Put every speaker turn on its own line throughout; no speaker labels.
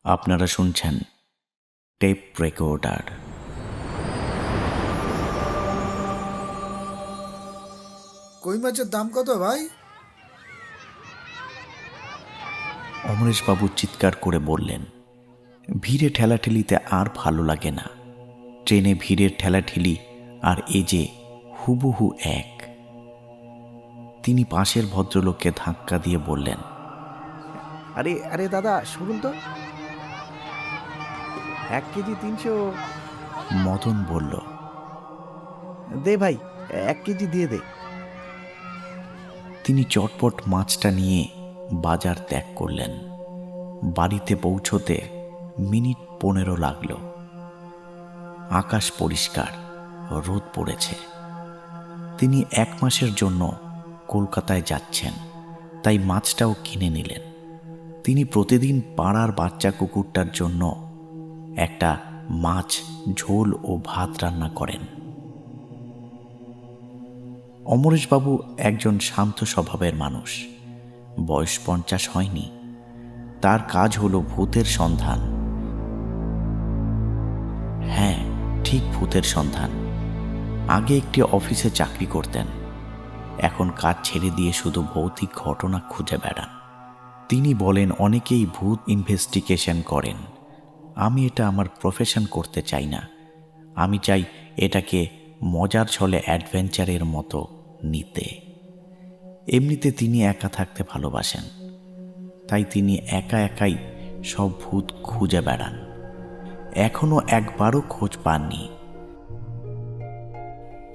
আপনারা শুনছেন tape recorder.
কই মাছের দাম কত ভাই?
অমরেশবাবু চিৎকার করে বললেন, ভিড়ে ঠেলাঠেলিতে আর ভালো লাগে না। ট্রেনে ভিড়ের ঠেলাঠেলি আর এ যে হুবহু এক। তিনি পাশের ভদ্রলোককে ধাক্কা দিয়ে বললেন,
আরে আরে দাদা শুনুন তো, 1 কেজি 300।
মদন বলল,
দে ভাই, 1 কেজি দিয়ে দে।
তিনি চটপট মাছটা নিয়ে বাজার ত্যাগ করলেন। বাড়িতে পৌঁছতে মিনিট 15 লাগল। আকাশ পরিষ্কার, রোদ পড়েছে। তিনি 1 মাসের জন্য কলকাতায় যাচ্ছেন, তাই মাছটাও কিনে নিলেন। তিনি প্রতিদিন পাড়ার বাচ্চা কুকুরটার জন্য একটা মাছ ঝোল ও ভাত রান্না করেন। অমরেশবাবু একজন শান্ত স্বভাবের মানুষ। বয়স 50 হয়নি। তার কাজ হলো ভূতের সন্ধান। হ্যাঁ, ঠিক ভূতের সন্ধান। আগে একটি অফিসে চাকরি করতেন, এখন কাজ ছেড়ে দিয়ে শুধু ভৌতিক ঘটনা খুঁজে বেড়ান। তিনি বলেন, অনেকেই ভূত ইনভেস্টিগেশন করেন। আমি এটা আমার প্রফেশন করতে চাই না। আমি চাই এটাকে মজার ছলে অ্যাডভেঞ্চারের মতো নিতে। এমনিতে তিনি একা থাকতে ভালোবাসেন, তাই তিনি একা একাই সব ভূত খুঁজে বেড়ান। এখনো একবারও খোঁজ পাননি।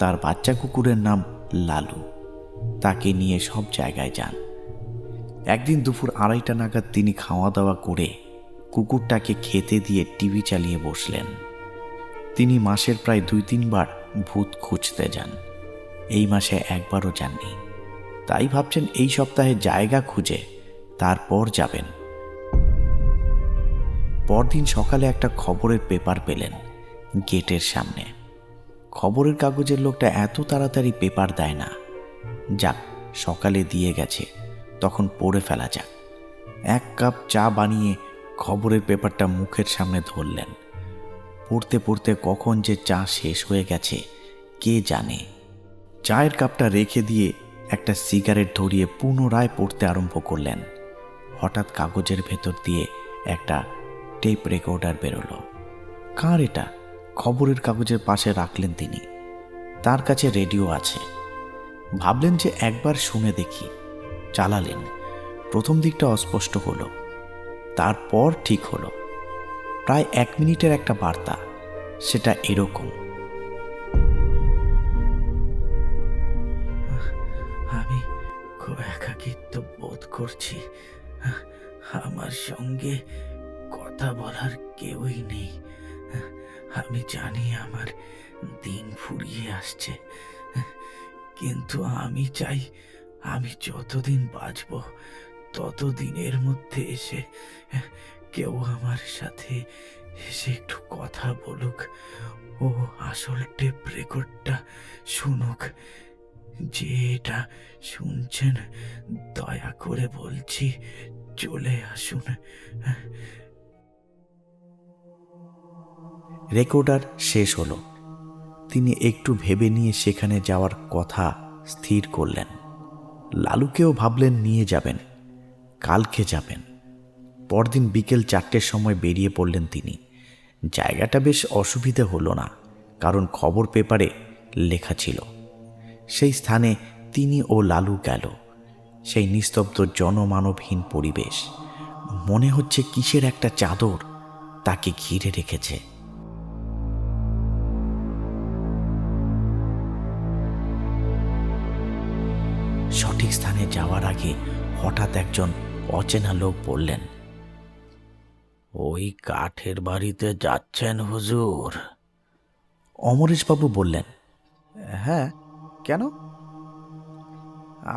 তার বাচ্চা কুকুরের নাম লালু। তাকে নিয়ে সব জায়গায় যান। একদিন দুপুর 2:30 নাগাদ তিনি খাওয়া দাওয়া করে কুকুরটাকে খেতে দিয়ে টিভি চালিয়ে বসলেন। তিনি মাসের প্রায় 2-3 বার ভূত খুঁজতে যান। এই মাসে একবারও যাননি। তাই ভাবছেন এই সপ্তাহে জায়গা খুঁজে তারপর যাবেন। পরদিন সকালে একটা খবরের পেপার পেলেন গেটের সামনে। খবরের কাগজের লোকটা এত তাড়াতাড়ি পেপার দেয় না। যাক, সকালে দিয়ে গেছে, তখন পড়ে ফেলা যাক। 1 কাপ চা বানিয়ে খবরের পেপারটা মুখের সামনে ধরলেন। পড়তে পড়তে কখন যে চা শেষ হয়ে গেছে কে জানে। চায়ের কাপটা রেখে দিয়ে একটা সিগারেট ধরিয়ে পুনরায় পড়তে আরম্ভ করলেন। হঠাৎ কাগজের ভেতর দিয়ে একটা টেপ রেকর্ডার বেরোলো। কার এটা? খবরের কাগজের পাশে রাখলেন তিনি। তার কাছে রেডিও আছে। ভাবলেন যে একবার শুনে দেখি। চালালেন। প্রথম দিকটা অস্পষ্ট হলো, তারপর ঠিক হলো। প্রায় 1 মিনিটের একটা বার্তা। সেটা এরকম,
আমি খুব একাকিত্ব বোধ করছি। আমার সঙ্গে কথা বলার কেউই নেই। আমি জানি আমার দিন ফুরিয়ে আসছে, কিন্তু আমি চাই আমি যতদিন বাঁচব ততদিনের মধ্যে এসে কেউ আমার সাথে এসে একটু কথা বলুক ও আসল টেপ রেকর্ডটা শুনুক। যে এটা শুনছেন, দয়া করে বলছি চলে আসুন।
রেকর্ডার শেষ হলো। তিনি একটু ভেবে নিয়ে সেখানে যাওয়ার কথা স্থির করলেন। লালুকেও ভাবলেন নিয়ে যাবেন, কালকে যাবেন। পরদিন বিকেল 4টের সময় বেরিয়ে পড়লেন তিনি। জায়গাটা বেশ অসুবিধে হলো না, কারণ খবর পেপারে লেখা ছিল। সেই স্থানে তিনি ও লালু গেল। সেই নিস্তব্ধ জনমানবহীন পরিবেশ। মনে হচ্ছে কিসের একটা চাদর তাকে ঘিরে রেখেছে। সঠিক স্থানে যাওয়ার আগে হঠাৎ একজন অচেনা লোক বললেন, ওই কাঠের বাড়িতে যাচ্ছেন হুজুর? অমরেশবাবু বললেন,
হ্যাঁ, কেন?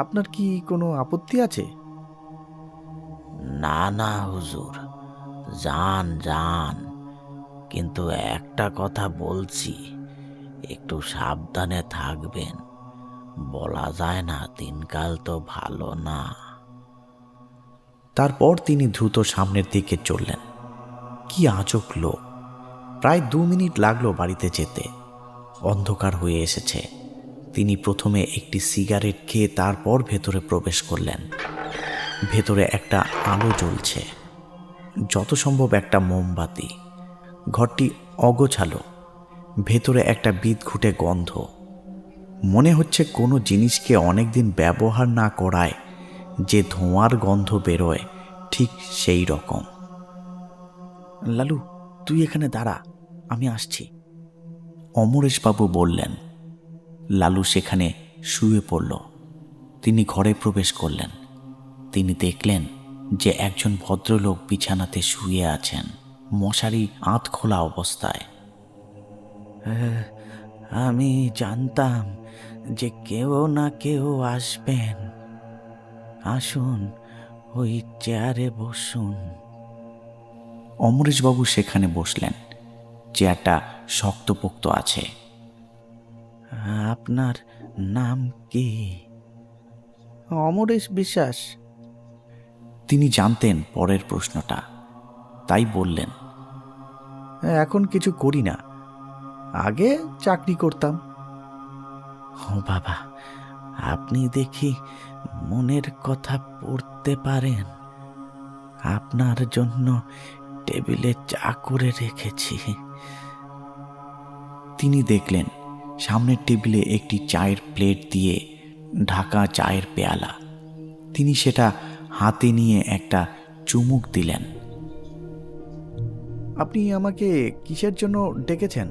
আপনার কি কোনো আপত্তি আছে?
না না হুজুর, যান যান, কিন্তু একটা কথা বলছি, একটু সাবধানে থাকবেন। বলা যায় না, দিনকাল তো ভালো না। তারপর তিনি দ্রুত সামনের দিকে চললেন। কি আজব লোক। প্রায় 2 মিনিট লাগলো বাড়িতে যেতে। অন্ধকার হয়ে এসেছে। তিনি প্রথমে একটি সিগারেট খেয়ে তারপর ভেতরে প্রবেশ করলেন। ভেতরে একটা আলো জ্বলছে, যত সম্ভব একটা মোমবাতি। ঘরটি অগোছালো, ভেতরে একটা বিদঘুটে গন্ধ। মনে হচ্ছে কোনো জিনিসকে অনেকদিন ব্যবহার না করায় যে ধোঁয়ার গন্ধ বেরোয়, ঠিক সেই রকম। লালু, তুই এখানে দাঁড়া, আমি আসছি, অমরেশবাবু বললেন। লালু সেখানে শুয়ে পড়ল। তিনি ঘরে প্রবেশ করলেন। তিনি দেখলেন যে একজন ভদ্রলোক বিছানাতে শুয়ে আছেন, মশারি আধ খোলা অবস্থায়। আমি জানতাম যে কেউ না কেউ আসবেন। আসুন, ওই চেয়ারে বসুন। অমরেশবাবু সেখানে বসলেন। চেয়ারটা শক্তপোক্ত আছে। আপনার নাম কি?
অমরেশ বিশ্বাস।
তিনি জানতেন পরের প্রশ্নটা, তাই বললেন,
এখন কিছু করি না, আগে চাকরি করতাম।
ও বাবা, আপনি দেখি মনের কথা পড়তে পারেন। আপনার জন্য টেবিলে চা করে রেখেছি। তিনি দেখলেন সামনের টেবিলে একটি চায়ের প্লেট দিয়ে ঢাকা চায়ের পেয়ালা। তিনি সেটা হাতে নিয়ে একটা চুমুক দিলেন।
আপনি আমাকে কিসের জন্য ডেকেছেন?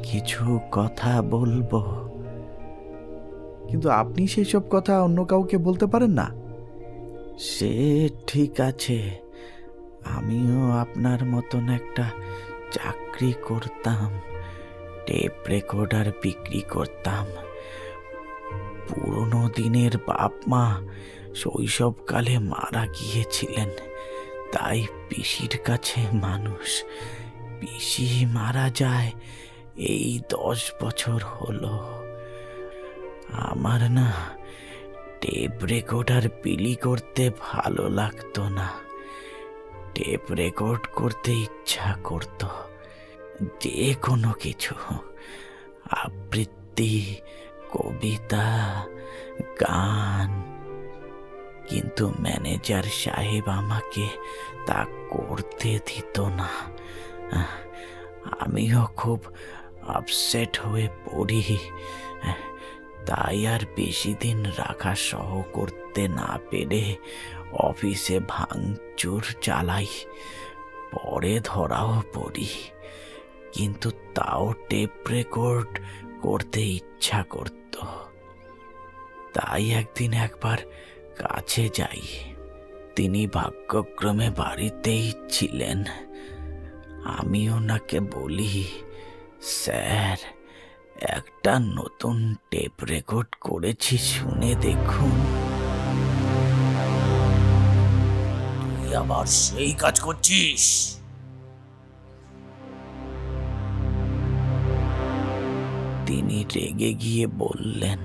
কিছু কথা বলবো।
কিন্তু আপনি সেই সব কথা অন্য কাউকে বলতে পারেন না।
সে ঠিক আছে, আমিও আপনার মতন একটা চাকরি করতাম, টেপ রেকর্ডার বিক্রি করতাম। পুরনো দিনের বাপ মা শৈশবকালে মারা গিয়েছিলেন, তাই পিসির কাছে মানুষ। পিসি মারা যায় এই 10 বছর হলো। আমার না টেপ রেকর্ডার বিলি করতে ভালো লাগতো না, টেপ রেকর্ড করতে ইচ্ছা করত। যে কোনো কিছু, আবৃত্তি, কবিতা, গান। কিন্তু ম্যানেজার সাহেব আমাকে তা করতে দিত না। আমিও খুব আপসেট হয়ে পড়ি, তাই আর বেশি দিন রাখা সহ করতে না পেরে অফিসে ভাঙচুর চালাই। পরে ধরাও পড়ি, কিন্তু তাও টেপ রেকর্ড করতে ইচ্ছা করত। তাই একবার কাছে যাই। তিনি ভাগ্যক্রমে বাড়িতেই ছিলেন। আমি ওনাকে বলি, স্যার, একটা নতুন টেপ রেকর্ড করেছি, শুনে দেখুন। তুই আবার সেই কাজ করছিস? তিনি রেগে গিয়ে বললেন।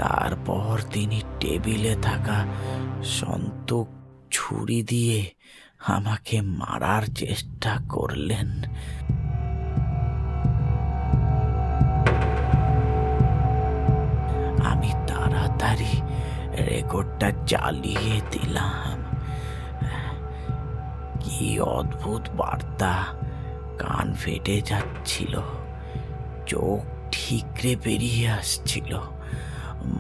তারপর তিনি টেবিলে থাকা সন্তক ছুরি দিয়ে আমাকে মারার চেষ্টা করলেন। আমি তাড়াতাড়ি রেকর্ডটা চালিয়ে দিলাম। কি অদ্ভুত বার্তা! কান ফেটে যাচ্ছিল, চোখ ঠিকরে বেরিয়ে আসছিল,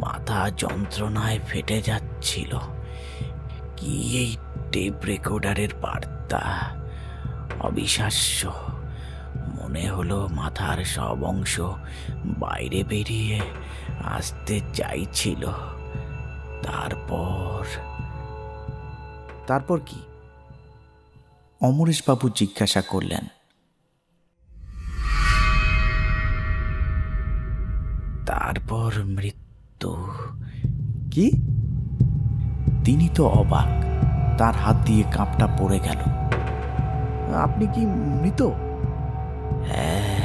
মাথা যন্ত্রণায় ফেটে যাচ্ছিল। কি এই টেপ রেকর্ডারের বার্তা! অবিশ্বাস্য। মনে হলো মাথার সব অংশ বাইরে বেরিয়ে আসতে চাইছিল।
তারপর কি?
অমরেশবাবু জিজ্ঞাসা করলেন। তারপর মৃত্যু।
কি?
তিনি তো অবাক, তার হাত দিয়ে কাপটা পড়ে গেল।
আপনি কি মৃত?
হ্যাঁ।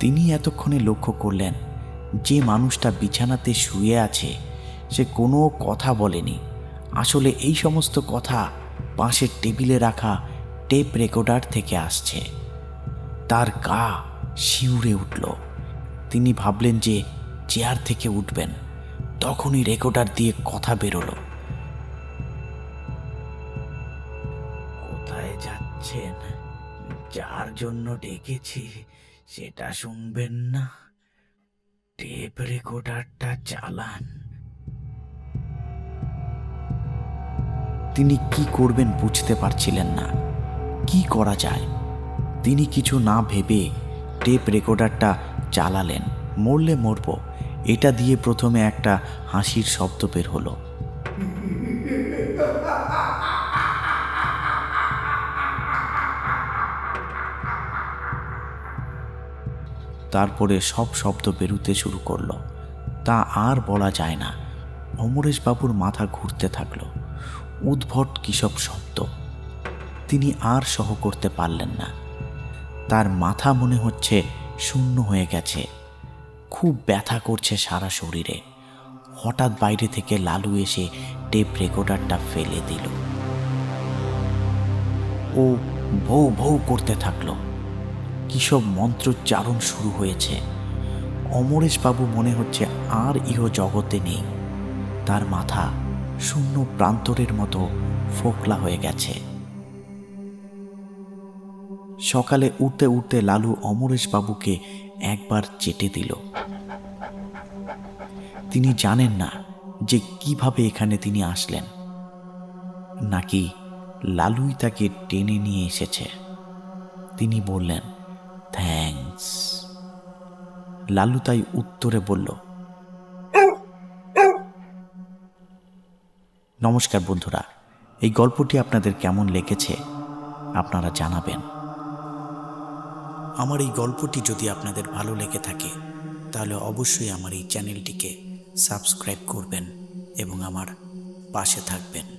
তিনি এতক্ষণে লক্ষ্য করলেন যে মানুষটা বিছানাতে শুয়ে আছে সে কোনো কথা বলেনি। আসলে এই সমস্ত কথা পাশের টেবিলে রাখা টেপ রেকর্ডার থেকে আসছে। তার গা শিউরে উঠল। তিনি ভাবলেন যে চেয়ার থেকে উঠবেন, তখনই রেকর্ডার দিয়ে কথা বেরোলো। কোথায় যাচ্ছেন? যার জন্য ডেকেছি সেটা শুনবেন না? টেপ রেকর্ডারটা চালান। তিনি কি করবেন বুঝতে পারছিলেন না। কি করা যায়? তিনি কিছু না ভেবে টেপ রেকর্ডারটা চালালেন। মরলে মরব, এটা দিয়ে প্রথমে একটা হাসির শব্দ বের হলো। তারপরে সব শব্দ বেরোতে শুরু করলো। তা আর বলা যায় না। অমরেশবাবুর মাথা ঘুরতে থাকলো। উদ্ভট কিসব শব্দ। তিনি আর সহ করতে পারলেন না। তার মাথা মনে হচ্ছে শূন্য হয়ে গেছে। খুব ব্যথা করছে সারা শরীরে। হঠাৎ বাইরে থেকে লালু এসে টেপ রেকর্ডারটা ফেলে দিল। ও ভৌ ভৌ করতে থাকলো। কিসব মন্ত্রোচ্চারণ শুরু হয়েছে। অমরেশবাবু মনে হচ্ছে আর ইহ জগতে নেই। তার মাথা শূন্য প্রান্তরের মতো ফোকলা হয়ে গেছে। সকালে উঠতে উঠতে লালু অমরেশবাবুকে একবার চেটে দিল। তিনি জানেন না যে কিভাবে এখানে তিনি আসলেন, নাকি লালুই তাকে টেনে নিয়ে এসেছে। তিনি বললেন, থ্যাঙ্কস। লালু তাই উত্তরে বলল, নমস্কার বন্ধুরা, এই গল্পটি আপনাদের কেমন লেগেছে আপনারা জানাবেন। আমার এই গল্পটি যদি আপনাদের ভালো লেগে থাকে তাহলে অবশ্যই আমার এই চ্যানেলটিকে সাবস্ক্রাইব করবেন এবং আমার পাশে থাকবেন।